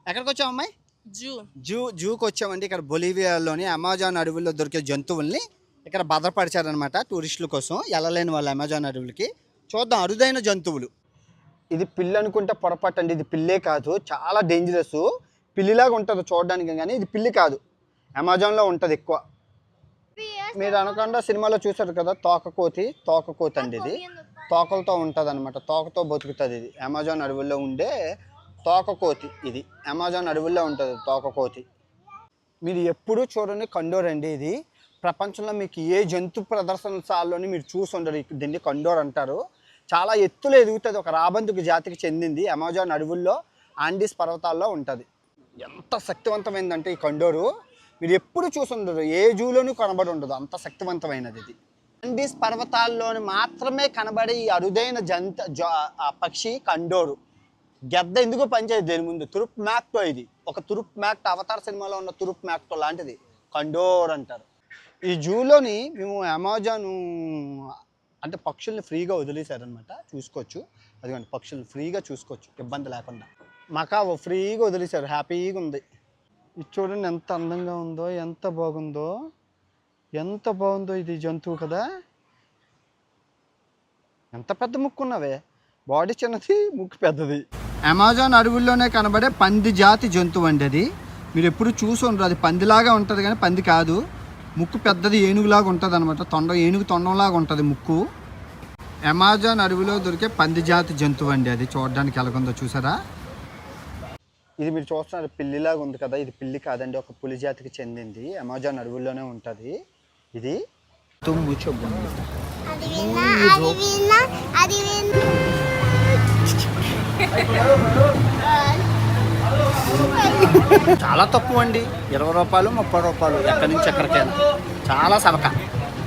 ఎక్కడికి వచ్చాం అమ్మాయి? జూకి వచ్చామండి. ఇక్కడ బొలివియాలోని అమెజాన్ అడవుల్లో దొరికే జంతువుల్ని ఇక్కడ భద్రపరిచారనమాట టూరిస్టుల కోసం, వెళ్ళలేని వాళ్ళు అమెజాన్ అడవులకి. చూద్దాం అరుదైన జంతువులు. ఇది పిల్లి అనుకుంటే పొరపాటు అండి, ఇది పిల్లే కాదు, చాలా డేంజరస్. పిల్లిలాగా ఉంటుంది చూడడానికి, కానీ ఇది పిల్లి కాదు, అమెజాన్లో ఉంటుంది ఎక్కువ. మీరు అనకుండా సినిమాలో చూసారు కదా తోకకోతి అండి. ఇది తోకలతో ఉంటుంది అనమాట, తోకతో బతుకుతుంది. ఇది అమెజాన్ అడవుల్లో ఉండే తోకకోతి. ఇది అమెజాన్ అడవుల్లో ఉంటుంది తోకకోతి. మీరు ఎప్పుడూ చూడండి కండోర్ అండి. ఇది ప్రపంచంలో మీకు ఏ జంతు ప్రదర్శనశాలలోని మీరు చూసి ఉండరు. దీన్ని కండోర్ అంటారు. చాలా ఎత్తులో ఎదుగుతుంది, ఒక రాబందుకు జాతికి చెందింది. అమెజాన్ అడవుల్లో ఆండీస్ పర్వతాల్లో ఉంటుంది. ఎంత శక్తివంతమైందంటే ఈ కండోరు మీరు ఎప్పుడు చూసి ఉండరు, ఏ జూలోనూ కనబడి ఉండదు, అంత శక్తివంతమైనది ఇది. ఆండీస్ పర్వతాల్లోని మాత్రమే కనబడే ఈ అరుదైన పక్షి కండోరు. గెద్ద ఎందుకు పనిచేయదు దేని ముందు, తురుప్ మ్యాక్టో. ఇది ఒక తురుప్ మ్యాక్టో, అవతార్ సినిమాలో ఉన్న తురుప్ మ్యాక్టో లాంటిది కండోర్ అంటారు. ఈ జూలోని మేము అమెజాన్ అంటే పక్షుల్ని ఫ్రీగా వదిలేశారనమాట, చూసుకోవచ్చు. అదిగోండి పక్షుల్ని ఫ్రీగా చూసుకోవచ్చు ఇబ్బంది లేకుండా. మకావో ఫ్రీగా వదిలేశారు, హ్యాపీగా ఉంది. ఇది చూడండి ఎంత అందంగా ఉందో, ఎంత బాగుందో, ఎంత బాగుందో. ఇది జంతువు కదా, ఎంత పెద్ద ముక్కు ఉన్నవే, బాడీ చిన్నది ముక్కు పెద్దది. అమెజాన్ అడవుల్లోనే కనబడే పంది జాతి జంతువు అండి అది. మీరు ఎప్పుడు చూసి ఉండరు, అది పందిలాగా ఉంటుంది కానీ పంది కాదు. ముక్కు పెద్దది, ఏనుగులాగా ఉంటుంది అనమాట, ఏనుగు తొండంలాగా ఉంటుంది ముక్కు. అమెజాన్ అడవిలో దొరికే పంది జాతి జంతువు అండి అది. చూడడానికి ఎలాగుందో చూసారా. ఇది మీరు చూస్తున్నారు పిల్లిలాగా ఉంది కదా, ఇది పిల్లి కాదండి, ఒక పులి జాతికి చెందింది. అమెజాన్ అడవుల్లోనే ఉంటుంది ఇది. చాలా తక్కువ అండి, 20 రూపాయలు 30 రూపాయలు, ఎక్కడి నుంచి ఎక్కడికైనా. చాలా సబక.